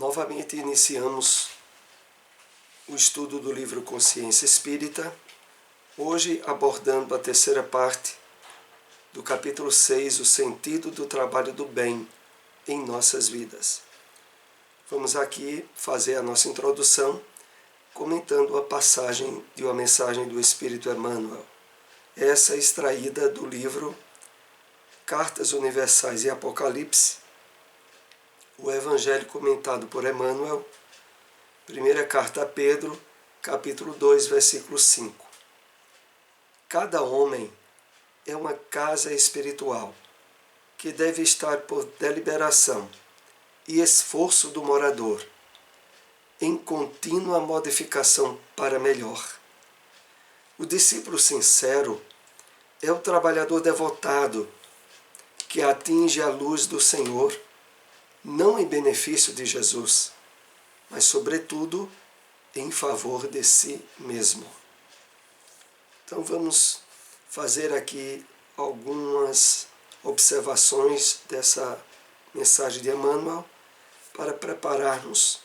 Novamente iniciamos o estudo do livro Consciência Espírita, hoje abordando a terceira parte do capítulo 6, o sentido do trabalho do bem em nossas vidas. Vamos aqui fazer a nossa introdução comentando a passagem de uma mensagem do Espírito Emmanuel, essa extraída do livro Cartas Universais e Apocalipse, o Evangelho comentado por Emmanuel, primeira carta a Pedro, capítulo 2, versículo 5. Cada homem é uma casa espiritual que deve estar por deliberação e esforço do morador, em contínua modificação para melhor. O discípulo sincero é o trabalhador devotado que atinge a luz do Senhor, não em benefício de Jesus, mas, sobretudo, em favor de si mesmo. Então vamos fazer aqui algumas observações dessa mensagem de Emmanuel para prepararmos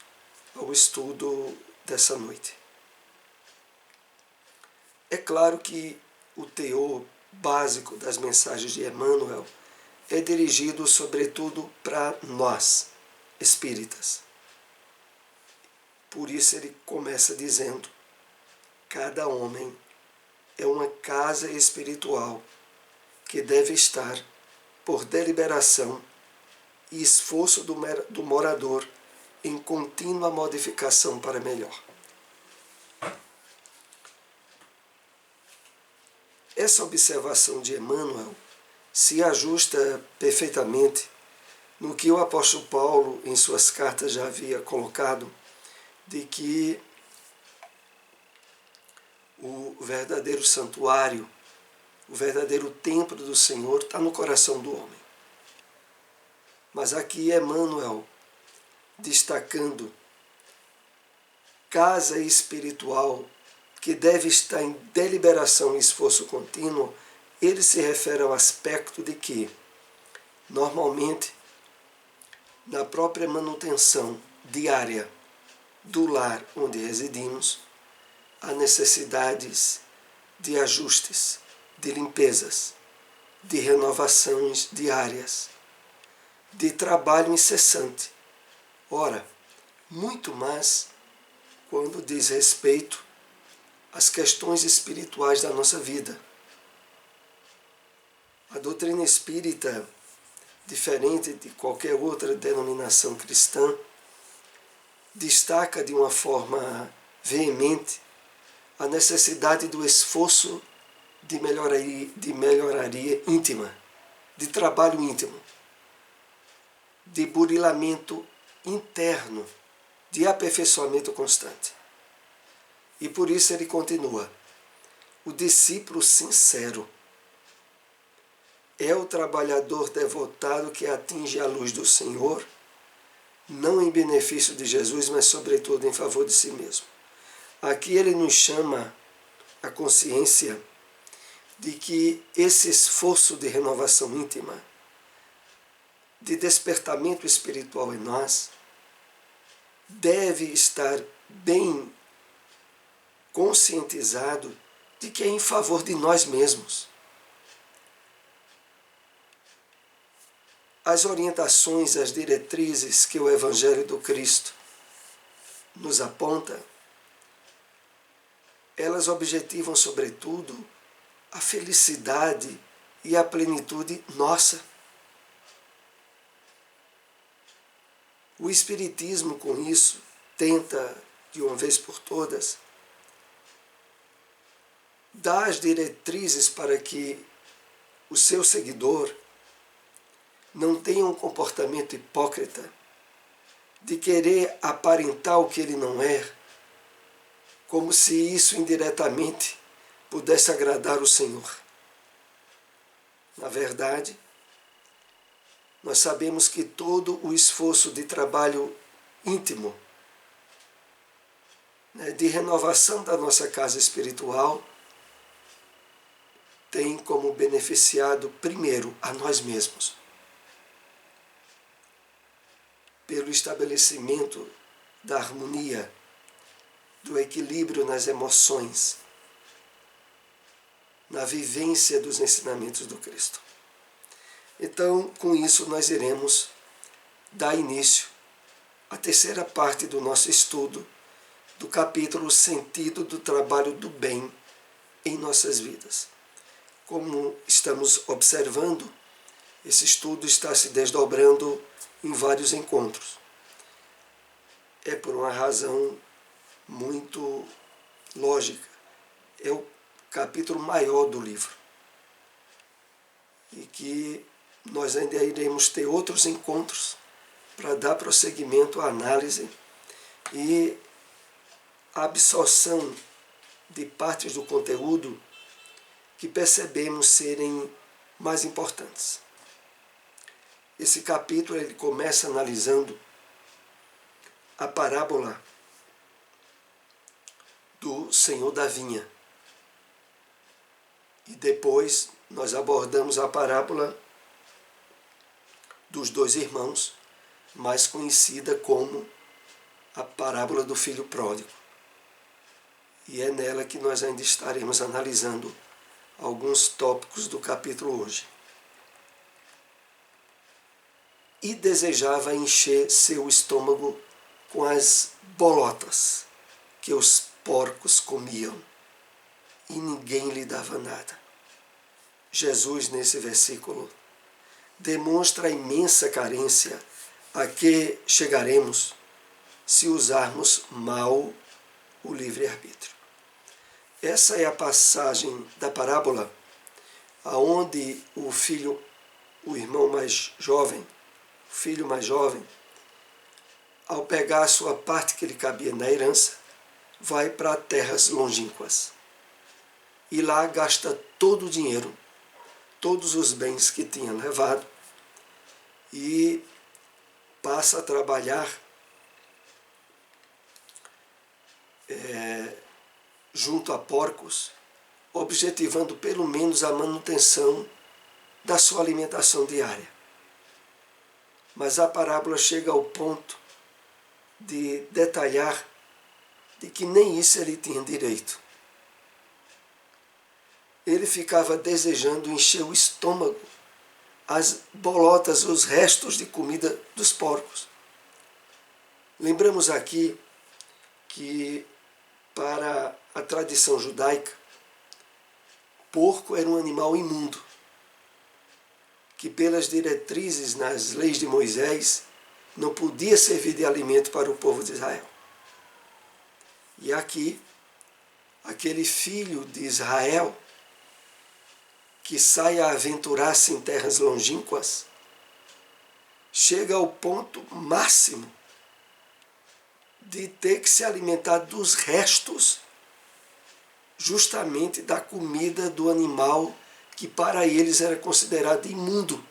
ao estudo dessa noite. É claro que o teor básico das mensagens de Emmanuel é dirigido sobretudo para nós, espíritas. Por isso ele começa dizendo: cada homem é uma casa espiritual que deve estar por deliberação e esforço do morador em contínua modificação para melhor. Essa observação de Emmanuel se ajusta perfeitamente no que o apóstolo Paulo, em suas cartas, já havia colocado, de que o verdadeiro santuário, o verdadeiro templo do Senhor está no coração do homem. Mas aqui Emmanuel, destacando casa espiritual que deve estar em deliberação e esforço contínuo, ele se refere ao aspecto de que, normalmente, na própria manutenção diária do lar onde residimos, há necessidades de ajustes, de limpezas, de renovações diárias, de trabalho incessante. Ora, muito mais quando diz respeito às questões espirituais da nossa vida. A doutrina espírita, diferente de qualquer outra denominação cristã, destaca de uma forma veemente a necessidade do esforço de melhoraria íntima, de trabalho íntimo, de burilamento interno, de aperfeiçoamento constante. E por isso ele continua: o discípulo sincero é o trabalhador devotado que atinge a luz do Senhor, não em benefício de Jesus, mas sobretudo em favor de si mesmo. Aqui ele nos chama a consciência de que esse esforço de renovação íntima, de despertamento espiritual em nós, deve estar bem conscientizado de que é em favor de nós mesmos. As orientações, as diretrizes que o Evangelho do Cristo nos aponta, elas objetivam, sobretudo, a felicidade e a plenitude nossa. O Espiritismo, com isso, tenta, de uma vez por todas, dar as diretrizes para que o seu seguidor não tenha um comportamento hipócrita de querer aparentar o que ele não é, como se isso indiretamente pudesse agradar o Senhor. Na verdade, nós sabemos que todo o esforço de trabalho íntimo, de renovação da nossa casa espiritual, tem como beneficiado primeiro a nós mesmos. pelo estabelecimento da harmonia, do equilíbrio nas emoções, na vivência dos ensinamentos do Cristo. Então, com isso, nós iremos dar início à terceira parte do nosso estudo do capítulo Sentido do Trabalho do Bem em Nossas Vidas. Como estamos observando, esse estudo está se desdobrando em vários encontros. É por uma razão muito lógica. É o capítulo maior do livro. E que nós ainda iremos ter outros encontros para dar prosseguimento à análise e a absorção de partes do conteúdo que percebemos serem mais importantes. Esse capítulo ele começa analisando a parábola do Senhor da Vinha. E depois nós abordamos a parábola dos dois irmãos, mais conhecida como a parábola do filho pródigo. E é nela que nós ainda estaremos analisando alguns tópicos do capítulo hoje. E desejava encher seu estômago com as bolotas que os porcos comiam, e ninguém lhe dava nada. Jesus, nesse versículo, demonstra a imensa carência a que chegaremos se usarmos mal o livre-arbítrio. Essa é a passagem da parábola aonde o irmão mais jovem, o filho mais jovem, ao pegar a sua parte que lhe cabia na herança, vai para terras longínquas. E lá gasta todo o dinheiro, todos os bens que tinha levado, e passa a trabalhar junto a porcos, objetivando pelo menos a manutenção da sua alimentação diária. Mas a parábola chega ao ponto de detalhar de que nem isso ele tinha direito. Ele ficava desejando encher o estômago, as bolotas, os restos de comida dos porcos. Lembramos aqui que, para a tradição judaica, porco era um animal imundo, que pelas diretrizes nas leis de Moisés não podia servir de alimento para o povo de Israel. E aqui, aquele filho de Israel que sai a aventurar-se em terras longínquas, chega ao ponto máximo de ter que se alimentar dos restos justamente da comida do animal que para eles era considerado imundo,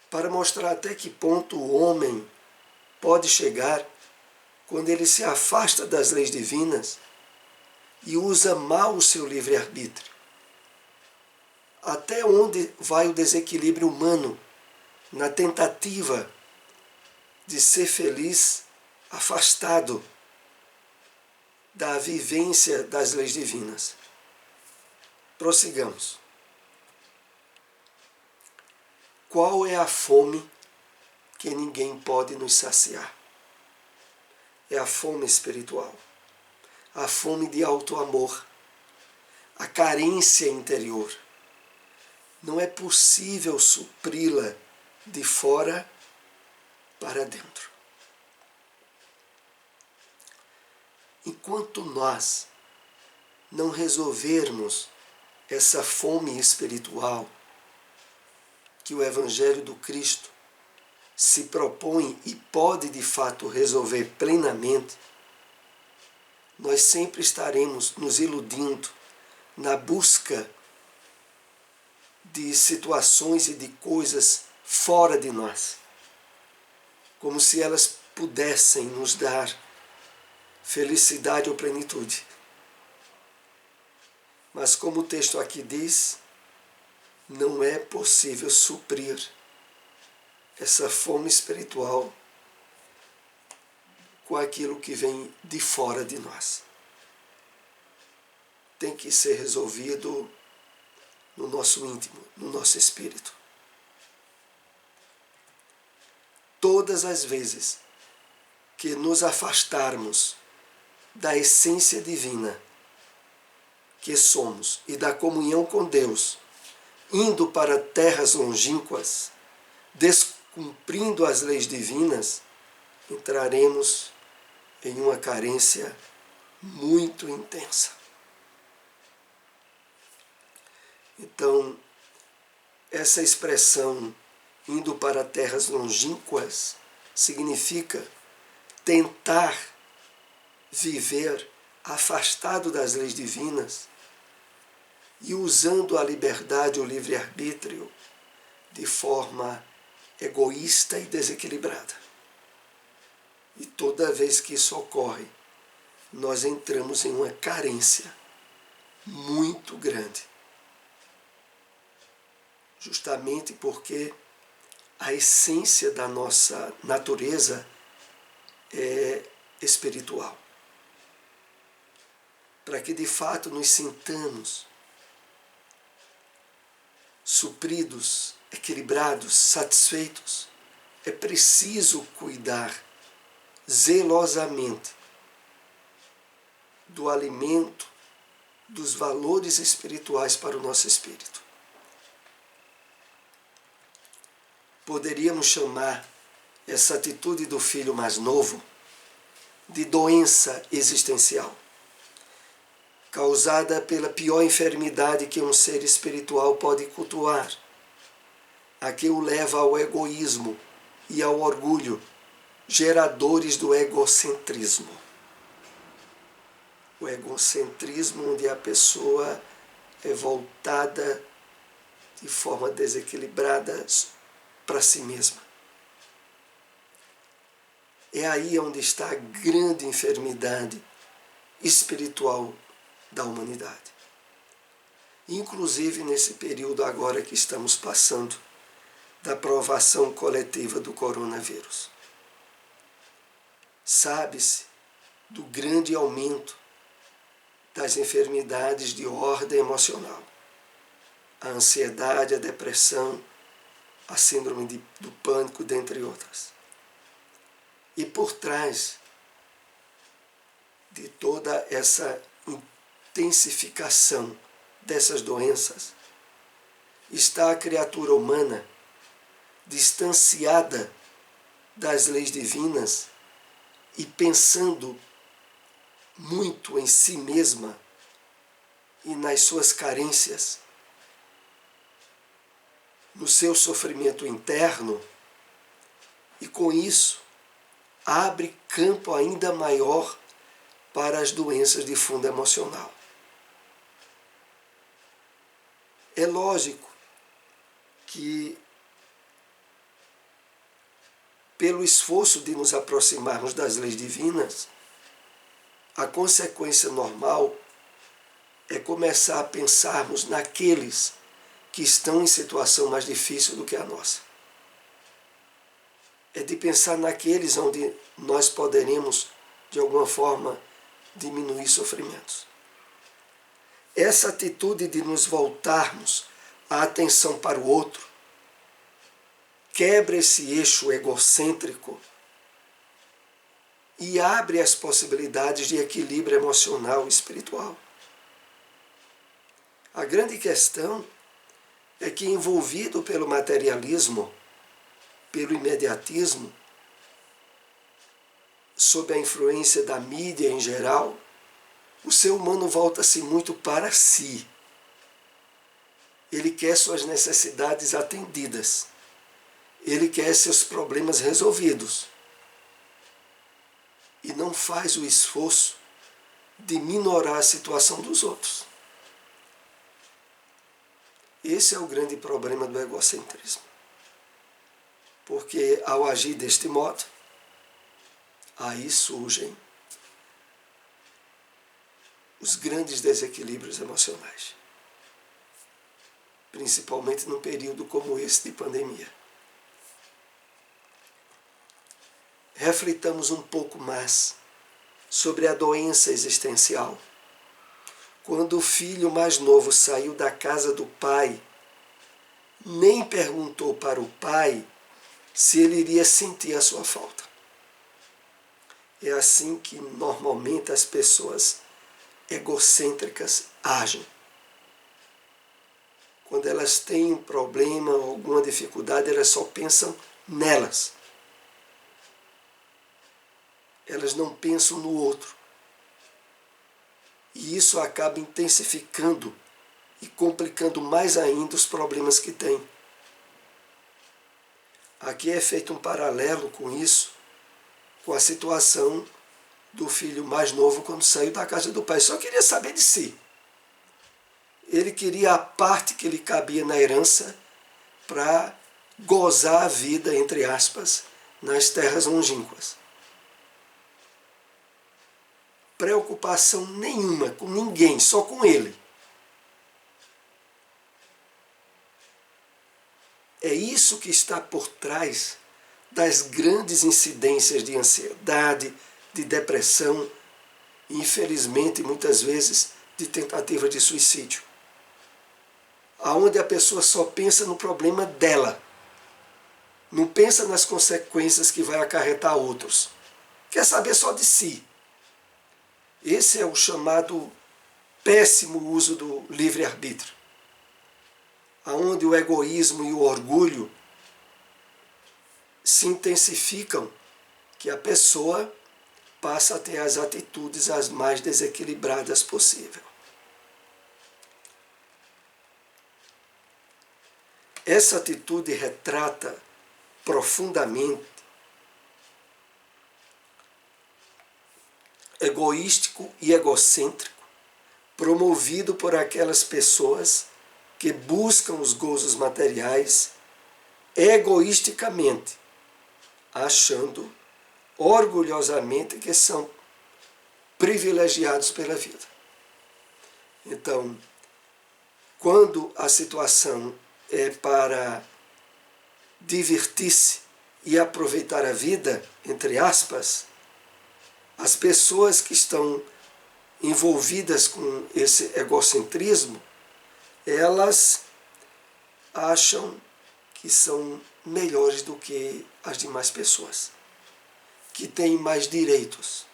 para mostrar até que ponto o homem pode chegar quando ele se afasta das leis divinas e usa mal o seu livre-arbítrio. Até onde vai o desequilíbrio humano na tentativa de ser feliz afastado da vivência das leis divinas. Prossigamos. Qual é a fome que ninguém pode nos saciar? É a fome espiritual, a fome de auto-amor, a carência interior. Não é possível supri-la de fora para dentro. Enquanto nós não resolvermos essa fome espiritual que o Evangelho do Cristo se propõe e pode de fato resolver plenamente, nós sempre estaremos nos iludindo na busca de situações e de coisas fora de nós, como se elas pudessem nos dar felicidade ou plenitude. Mas como o texto aqui diz, não é possível suprir essa fome espiritual com aquilo que vem de fora de nós. Tem que ser resolvido no nosso íntimo, no nosso espírito. Todas as vezes que nos afastarmos da essência divina que somos e da comunhão com Deus, indo para terras longínquas, descumprindo as leis divinas, entraremos em uma carência muito intensa. Então, essa expressão indo para terras longínquas significa tentar viver afastado das leis divinas e usando a liberdade, o livre-arbítrio, de forma egoísta e desequilibrada. E toda vez que isso ocorre, nós entramos em uma carência muito grande. Justamente porque a essência da nossa natureza é espiritual. Para que de fato nos sintamos supridos, equilibrados, satisfeitos, é preciso cuidar zelosamente do alimento, dos valores espirituais para o nosso espírito. Poderíamos chamar essa atitude do filho mais novo de doença existencial, causada pela pior enfermidade que um ser espiritual pode cultuar, a que o leva ao egoísmo e ao orgulho, geradores do egocentrismo. O egocentrismo onde a pessoa é voltada de forma desequilibrada para si mesma. É aí onde está a grande enfermidade espiritual da humanidade. Inclusive nesse período agora que estamos passando da provação coletiva do coronavírus. Sabe-se do grande aumento das enfermidades de ordem emocional. A ansiedade, a depressão, a síndrome do pânico, dentre outras. E por trás de toda essa intensificação dessas doenças está a criatura humana distanciada das leis divinas e pensando muito em si mesma e nas suas carências, no seu sofrimento interno, e com isso abre campo ainda maior para as doenças de fundo emocional. É lógico que, pelo esforço de nos aproximarmos das leis divinas, a consequência normal é começar a pensarmos naqueles que estão em situação mais difícil do que a nossa. É de pensar naqueles onde nós poderemos, de alguma forma, diminuir sofrimentos. Essa atitude de nos voltarmos a atenção para o outro quebra esse eixo egocêntrico e abre as possibilidades de equilíbrio emocional e espiritual. A grande questão é que, envolvido pelo materialismo, pelo imediatismo, sob a influência da mídia em geral, o ser humano volta-se muito para si. Ele quer suas necessidades atendidas. Ele quer seus problemas resolvidos. E não faz o esforço de minorar a situação dos outros. Esse é o grande problema do egocentrismo. Porque ao agir deste modo, aí surgem os grandes desequilíbrios emocionais. Principalmente num período como esse de pandemia. reflitamos um pouco mais sobre a doença existencial. Quando o filho mais novo saiu da casa do pai, nem perguntou para o pai se ele iria sentir a sua falta. É assim que normalmente as pessoas egocêntricas agem. Quando elas têm um problema, alguma dificuldade, elas só pensam nelas. Elas não pensam no outro. E isso acaba intensificando e complicando mais ainda os problemas que têm. Aqui é feito um paralelo com isso, com a situação do filho mais novo quando saiu da casa do pai. Só queria saber de si. Ele queria a parte que lhe cabia na herança para gozar a vida, entre aspas, nas terras longínquas. Preocupação nenhuma com ninguém, só com ele. É isso que está por trás das grandes incidências de ansiedade, de depressão e, infelizmente, muitas vezes, de tentativa de suicídio. Onde a pessoa só pensa no problema dela, não pensa nas consequências que vai acarretar a outros. Quer saber só de si. Esse é o chamado péssimo uso do livre-arbítrio, onde o egoísmo e o orgulho se intensificam, que a pessoa passa a ter as atitudes as mais desequilibradas possível. Essa atitude retrata profundamente egoístico e egocêntrico, promovido por aquelas pessoas que buscam os gozos materiais egoisticamente, achando orgulhosamente que são privilegiados pela vida. Então, quando a situação é para divertir-se e aproveitar a vida, entre aspas, as pessoas que estão envolvidas com esse egocentrismo, elas acham que são melhores do que as demais pessoas, que têm mais direitos,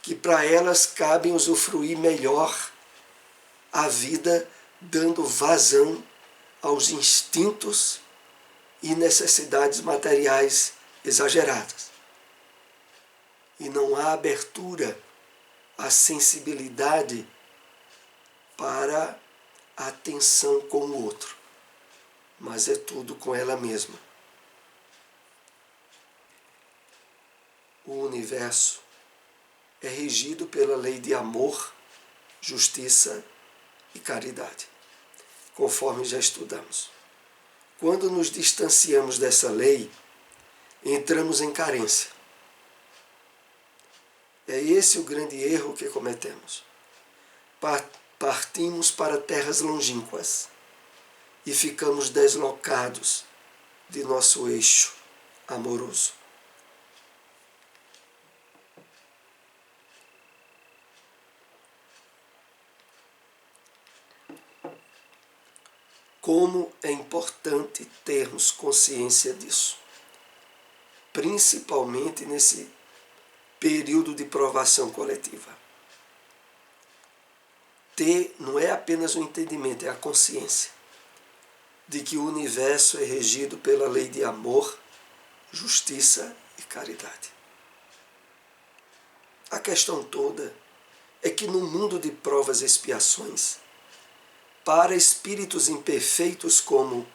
que para elas cabem usufruir melhor a vida, dando vazão aos instintos e necessidades materiais exageradas. E não há abertura à sensibilidade para a atenção com o outro, mas é tudo com ela mesma. O universo é regido pela lei de amor, justiça e caridade, conforme já estudamos. Quando nos distanciamos dessa lei, entramos em carência. É esse o grande erro que cometemos. Partimos para terras longínquas e ficamos deslocados de nosso eixo amoroso. Como é importante termos consciência disso, principalmente nesse período de provação coletiva. Ter não é apenas o entendimento, é a consciência de que o universo é regido pela lei de amor, justiça e caridade. A questão toda é que no mundo de provas e expiações, para espíritos imperfeitos como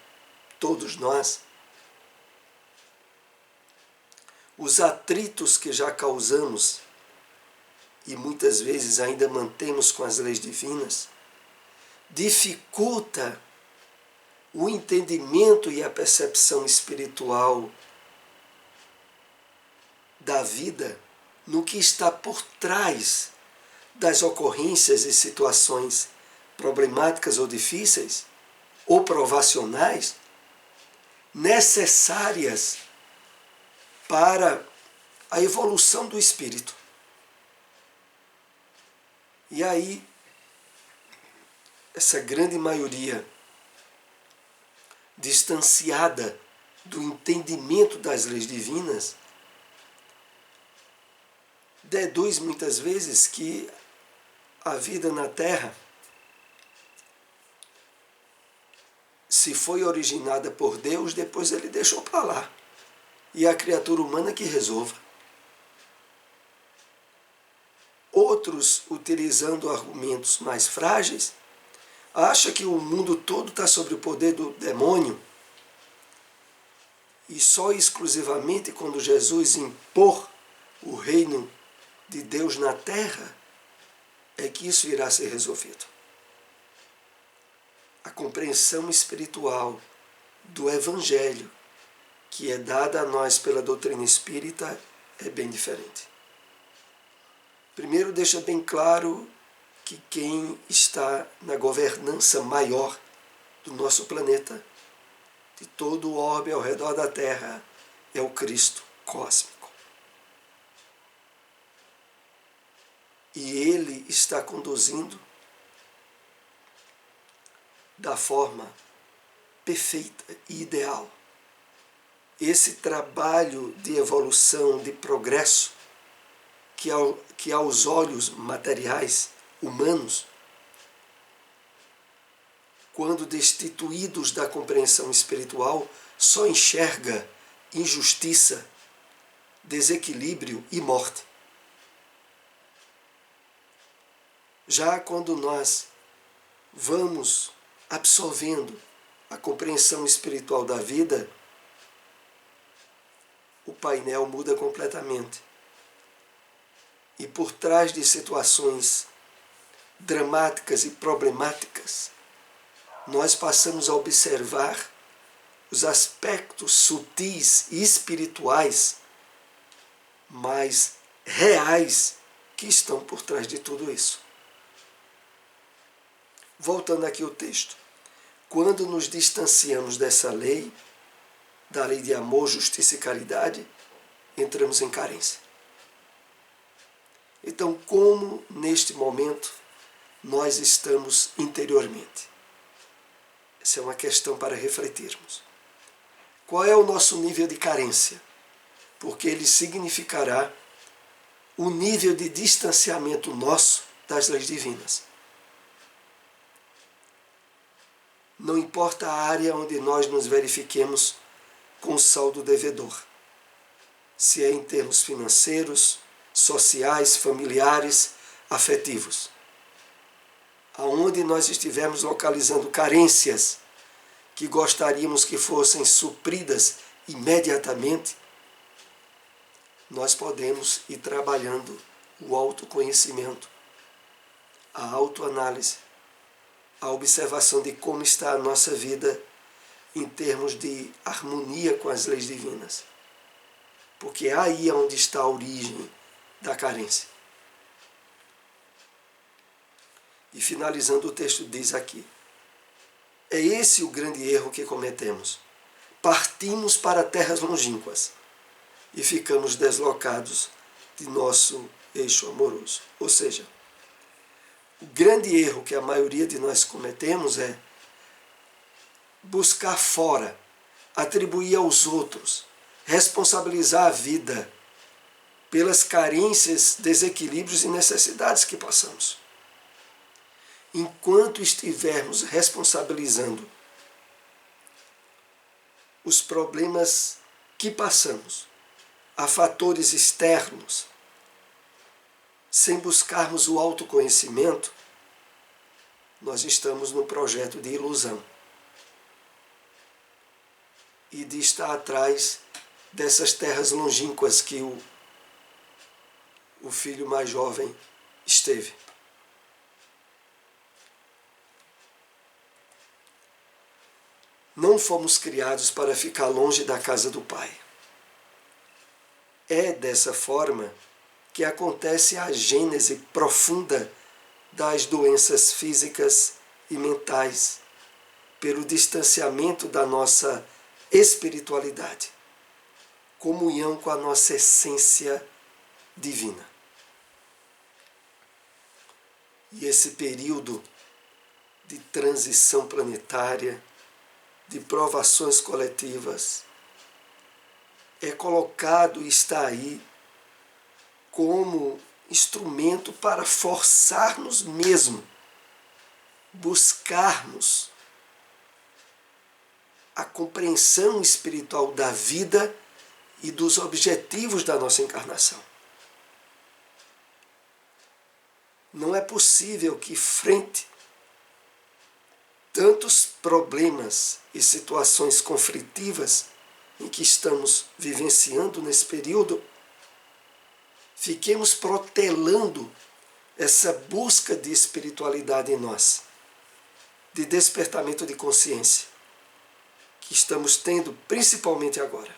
todos nós, os atritos que já causamos e muitas vezes ainda mantemos com as leis divinas, dificulta o entendimento e a percepção espiritual da vida no que está por trás das ocorrências e situações problemáticas ou difíceis, ou provacionais, necessárias para a evolução do espírito. E aí, essa grande maioria distanciada do entendimento das leis divinas, deduz muitas vezes que a vida na Terra, se foi originada por Deus, depois ele deixou para lá. E a criatura humana que resolva. Outros, utilizando argumentos mais frágeis, acham que o mundo todo está sob o poder do demônio e só exclusivamente quando Jesus impor o reino de Deus na terra é que isso irá ser resolvido. A compreensão espiritual do Evangelho que é dada a nós pela doutrina espírita é bem diferente. Primeiro, deixa bem claro que quem está na governança maior do nosso planeta, de todo o orbe ao redor da Terra, é o Cristo cósmico. E Ele está conduzindo da forma perfeita e ideal esse trabalho de evolução, de progresso, que aos olhos materiais, humanos, quando destituídos da compreensão espiritual, só enxerga injustiça, desequilíbrio e morte. Já quando nós vamos absorvendo a compreensão espiritual da vida, o painel muda completamente. E por trás de situações dramáticas e problemáticas, nós passamos a observar os aspectos sutis e espirituais mais reais que estão por trás de tudo isso. Voltando aqui ao texto. Quando nos distanciamos dessa lei, da lei de amor, justiça e caridade, entramos em carência. Então, como neste momento nós estamos interiormente? Essa é uma questão para refletirmos. Qual é o nosso nível de carência? Porque ele significará o nível de distanciamento nosso das leis divinas. Não importa a área onde nós nos verifiquemos com saldo devedor. Se é em termos financeiros, sociais, familiares, afetivos. Aonde nós estivermos localizando carências que gostaríamos que fossem supridas imediatamente, nós podemos ir trabalhando o autoconhecimento, a autoanálise, a observação de como está a nossa vida em termos de harmonia com as leis divinas. Porque aí é onde está a origem da carência. E finalizando o texto diz aqui, é esse o grande erro que cometemos. Partimos para terras longínquas e ficamos deslocados de nosso eixo amoroso. Ou seja, o grande erro que a maioria de nós cometemos é buscar fora, atribuir aos outros, responsabilizar a vida pelas carências, desequilíbrios e necessidades que passamos. Enquanto estivermos responsabilizando os problemas que passamos a fatores externos, sem buscarmos o autoconhecimento, nós estamos no projeto de ilusão e de estar atrás dessas terras longínquas que o filho mais jovem esteve. Não fomos criados para ficar longe da casa do Pai. É dessa forma que acontece a gênese profunda das doenças físicas e mentais, pelo distanciamento da nossa espiritualidade. comunhão com a nossa essência divina. E esse período de transição planetária, de provações coletivas, é colocado e está aí como instrumento para forçar-nos mesmo, buscarmos a compreensão espiritual da vida e dos objetivos da nossa encarnação. Não é possível que, frente tantos problemas e situações conflitivas em que estamos vivenciando nesse período, fiquemos protelando essa busca de espiritualidade em nós, de despertamento de consciência, que estamos tendo principalmente agora.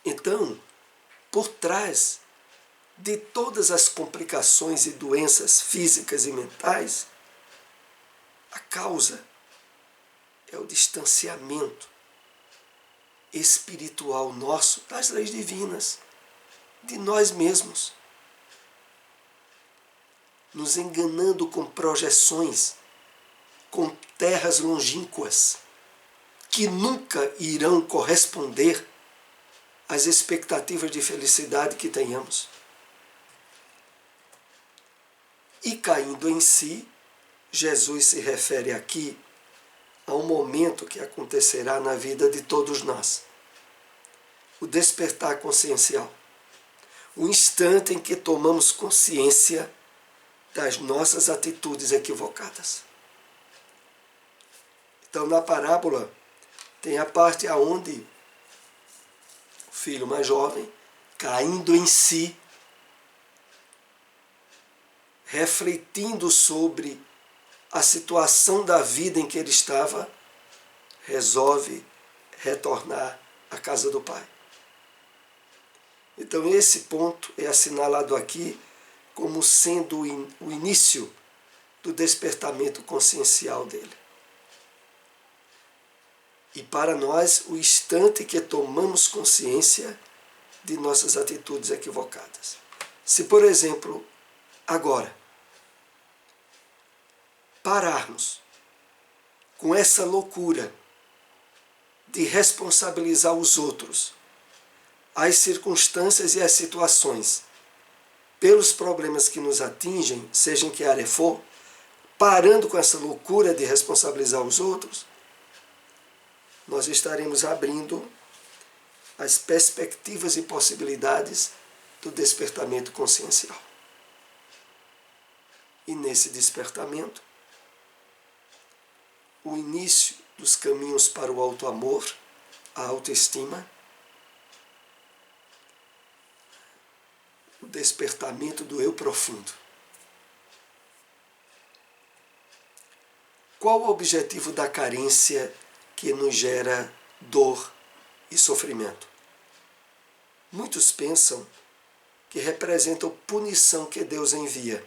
Então, por trás de todas as complicações e doenças físicas e mentais, a causa é o distanciamento espiritual nosso das leis divinas, de nós mesmos, nos enganando com projeções, com terras longínquas, que nunca irão corresponder às expectativas de felicidade que tenhamos. E caindo em si, Jesus se refere aqui a um momento que acontecerá na vida de todos nós. O despertar consciencial. O instante em que tomamos consciência das nossas atitudes equivocadas. Então, na parábola, tem a parte aonde o filho mais jovem, caindo em si, refletindo sobre a situação da vida em que ele estava, resolve retornar à casa do pai. Então esse ponto é assinalado aqui como sendo o início do despertamento consciencial dele. E para nós, o instante que tomamos consciência de nossas atitudes equivocadas. Se, por exemplo, agora, pararmos com essa loucura de responsabilizar os outros, as circunstâncias e as situações, pelos problemas que nos atingem, seja em que área for, parando com essa loucura de responsabilizar os outros, nós estaremos abrindo as perspectivas e possibilidades do despertamento consciencial. E nesse despertamento, o início dos caminhos para o auto-amor, a autoestima, o despertamento do eu profundo. Qual o objetivo da carência que nos gera dor e sofrimento? Muitos pensam que representam punição que Deus envia,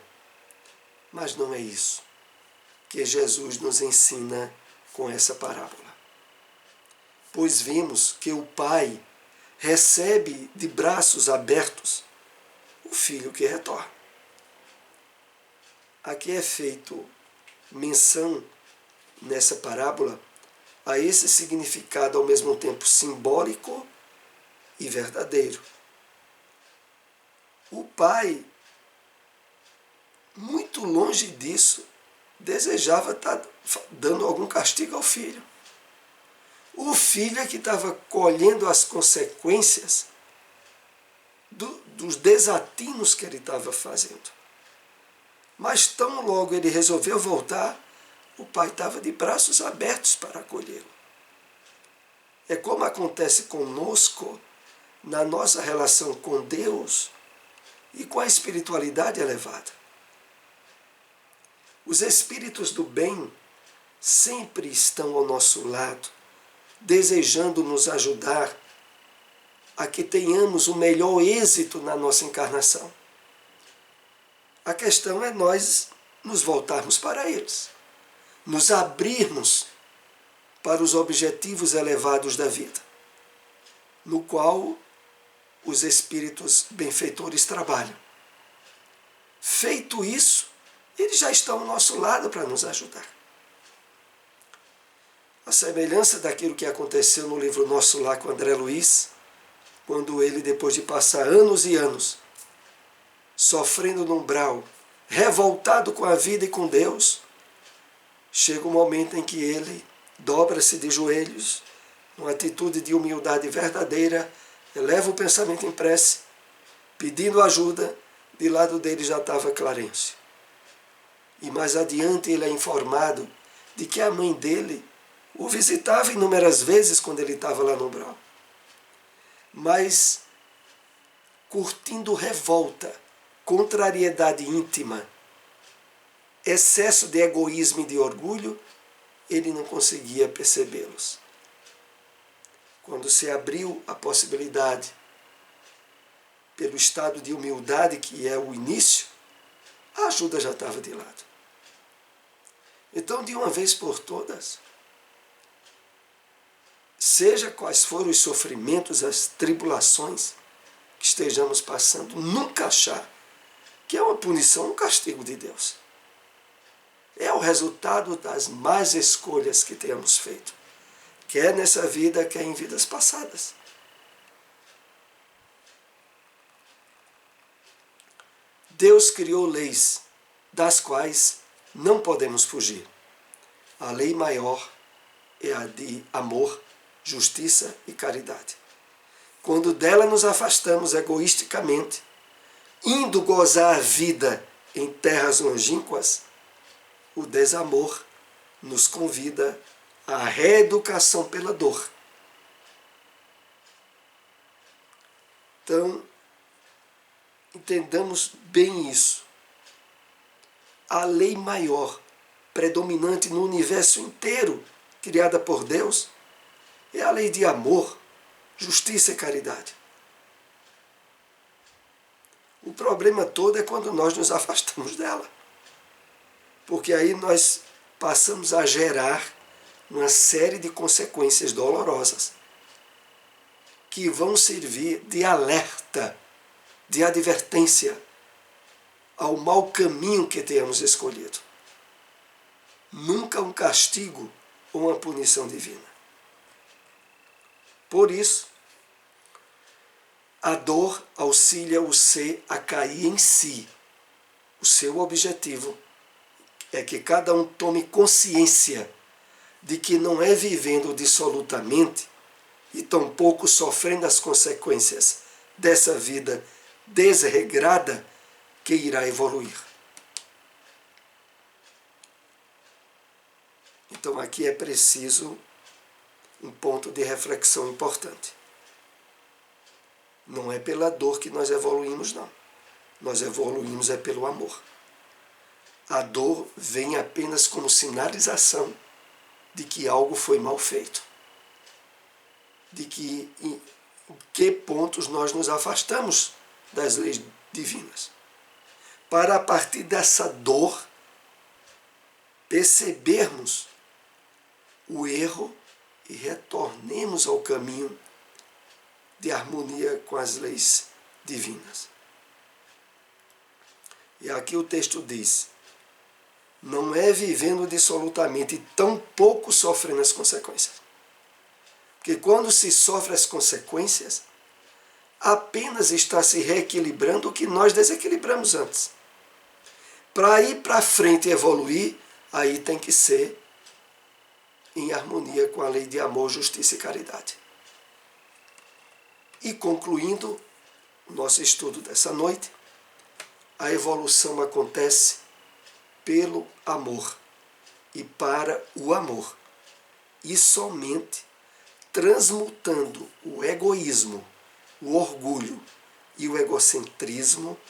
mas não é isso que Jesus nos ensina com essa parábola. Pois vemos que o Pai recebe de braços abertos o Filho que retorna. Aqui é feito menção nessa parábola a esse significado ao mesmo tempo simbólico e verdadeiro. O Pai, muito longe disso, desejava estar dando algum castigo ao filho. O filho é que estava colhendo as consequências dos desatinos que ele estava fazendo. Mas tão logo ele resolveu voltar, o pai estava de braços abertos para acolhê-lo. É como acontece conosco na nossa relação com Deus e com a espiritualidade elevada. Os espíritos do bem sempre estão ao nosso lado, desejando nos ajudar a que tenhamos o melhor êxito na nossa encarnação. A questão é nós nos voltarmos para eles, nos abrirmos para os objetivos elevados da vida, no qual os espíritos benfeitores trabalham. Feito isso, eles já estão ao nosso lado para nos ajudar. A semelhança daquilo que aconteceu no livro Nosso Lar com André Luiz, quando ele, depois de passar anos e anos sofrendo no umbral, revoltado com a vida e com Deus, chega um momento em que ele dobra-se de joelhos, numa atitude de humildade verdadeira, eleva o pensamento em prece, pedindo ajuda. De lado dele já estava Clarence. E mais adiante ele é informado de que a mãe dele o visitava inúmeras vezes quando ele estava lá no umbral. Mas, curtindo revolta, contrariedade íntima, excesso de egoísmo e de orgulho, ele não conseguia percebê-los. Quando se abriu a possibilidade, pelo estado de humildade que é o início, a ajuda já estava de lado. Então, de uma vez por todas, seja quais forem os sofrimentos, as tribulações que estejamos passando, nunca achar que é uma punição, um castigo de Deus. É o resultado das más escolhas que temos feito, quer nessa vida, quer em vidas passadas. Deus criou leis das quais não podemos fugir. A lei maior é a de amor, justiça e caridade. Quando dela nos afastamos egoisticamente, indo gozar a vida em terras longínquas, o desamor nos convida à reeducação pela dor. Então, entendamos bem isso. A lei maior, predominante no universo inteiro, criada por Deus, é a lei de amor, justiça e caridade. O problema todo é quando nós nos afastamos dela. Porque aí nós passamos a gerar uma série de consequências dolorosas que vão servir de alerta, de advertência ao mau caminho que tenhamos escolhido. Nunca um castigo ou uma punição divina. Por isso, a dor auxilia o ser a cair em si. O seu objetivo é que cada um tome consciência de que não é vivendo dissolutamente e tampouco sofrendo as consequências dessa vida desregrada que irá evoluir. Então aqui é preciso um ponto de reflexão importante. Não é pela dor que nós evoluímos, não. Nós evoluímos é pelo amor. A dor vem apenas como sinalização de que algo foi mal feito. De que em que pontos nós nos afastamos das leis divinas. Para a partir dessa dor percebermos o erro e retornemos ao caminho de harmonia com as leis divinas. E aqui o texto diz: não é vivendo dissolutamente e tampouco sofrendo as consequências. Porque quando se sofre as consequências, apenas está se reequilibrando o que nós desequilibramos antes. Para ir para frente e evoluir, aí tem que ser em harmonia com a lei de amor, justiça e caridade. E concluindo o nosso estudo dessa noite, a evolução acontece pelo amor e para o amor. E somente transmutando o egoísmo, o orgulho e o egocentrismo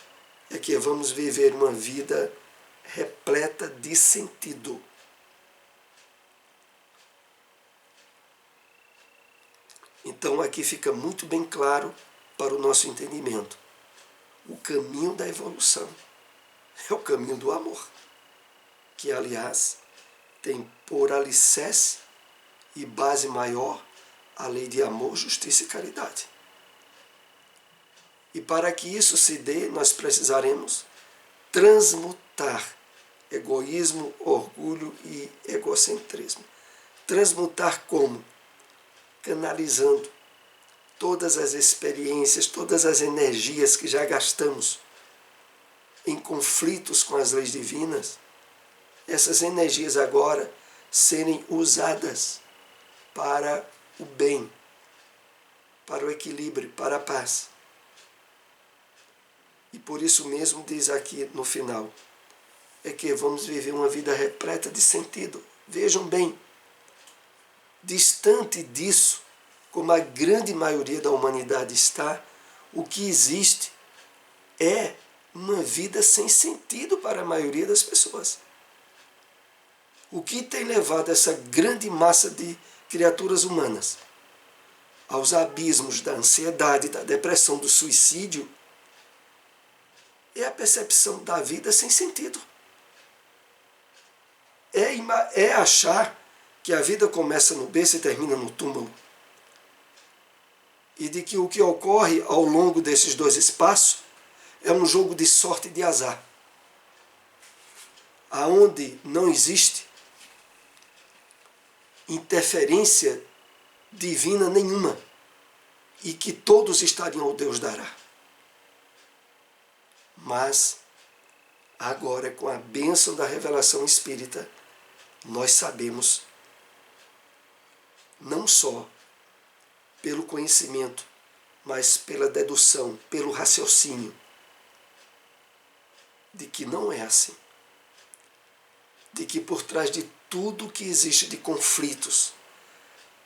é que vamos viver uma vida repleta de sentido. Então aqui fica muito bem claro para o nosso entendimento. O caminho da evolução é o caminho do amor, que aliás tem por alicerce e base maior, a lei de amor, justiça e caridade. E para que isso se dê, nós precisaremos transmutar egoísmo, orgulho e egocentrismo. Transmutar como? Canalizando todas as experiências, todas as energias que já gastamos em conflitos com as leis divinas, essas energias agora serem usadas para o bem, para o equilíbrio, para a paz. E por isso mesmo diz aqui no final, é que vamos viver uma vida repleta de sentido. Vejam bem, distante disso, como a grande maioria da humanidade está, o que existe é uma vida sem sentido para a maioria das pessoas. O que tem levado essa grande massa de criaturas humanas aos abismos da ansiedade, da depressão, do suicídio, é a percepção da vida sem sentido. É achar que a vida começa no berço e termina no túmulo. E de que o que ocorre ao longo desses dois espaços é um jogo de sorte e de azar, aonde não existe interferência divina nenhuma e que todos estariam ao Deus dará. Mas agora, com a bênção da revelação espírita, nós sabemos, não só pelo conhecimento, mas pela dedução, pelo raciocínio, de que não é assim. De que por trás de tudo que existe de conflitos,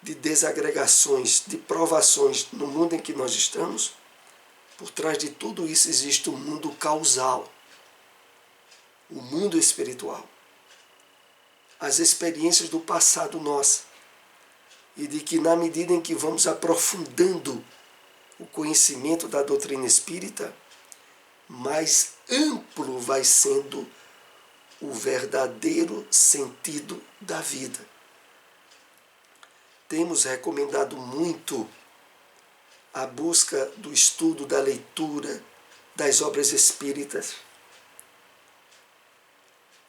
de desagregações, de provações no mundo em que nós estamos, por trás de tudo isso existe um mundo causal, o mundo espiritual. As experiências do passado nosso, e de que na medida em que vamos aprofundando o conhecimento da doutrina espírita, mais amplo vai sendo o verdadeiro sentido da vida. Temos recomendado muito a busca do estudo, da leitura, das obras espíritas.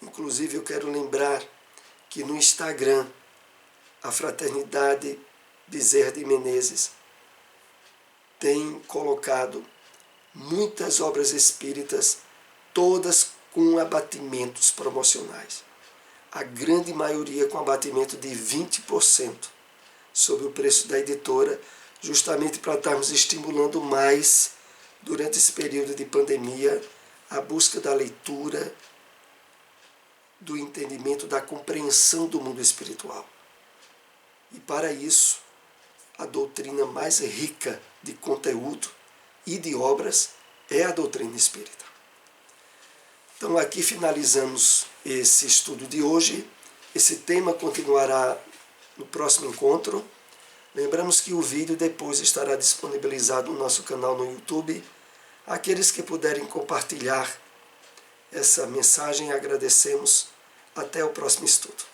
Inclusive, eu quero lembrar que no Instagram, a Fraternidade Bezerra de Menezes tem colocado muitas obras espíritas, todas com abatimentos promocionais. A grande maioria com abatimento de 20% sobre o preço da editora, justamente para estarmos estimulando mais, durante esse período de pandemia, a busca da leitura, do entendimento, da compreensão do mundo espiritual. E para isso, a doutrina mais rica de conteúdo e de obras é a doutrina espírita. Então aqui finalizamos esse estudo de hoje. Esse tema continuará no próximo encontro. Lembramos que o vídeo depois estará disponibilizado no nosso canal no YouTube. Aqueles que puderem compartilhar essa mensagem, agradecemos. Até o próximo estudo.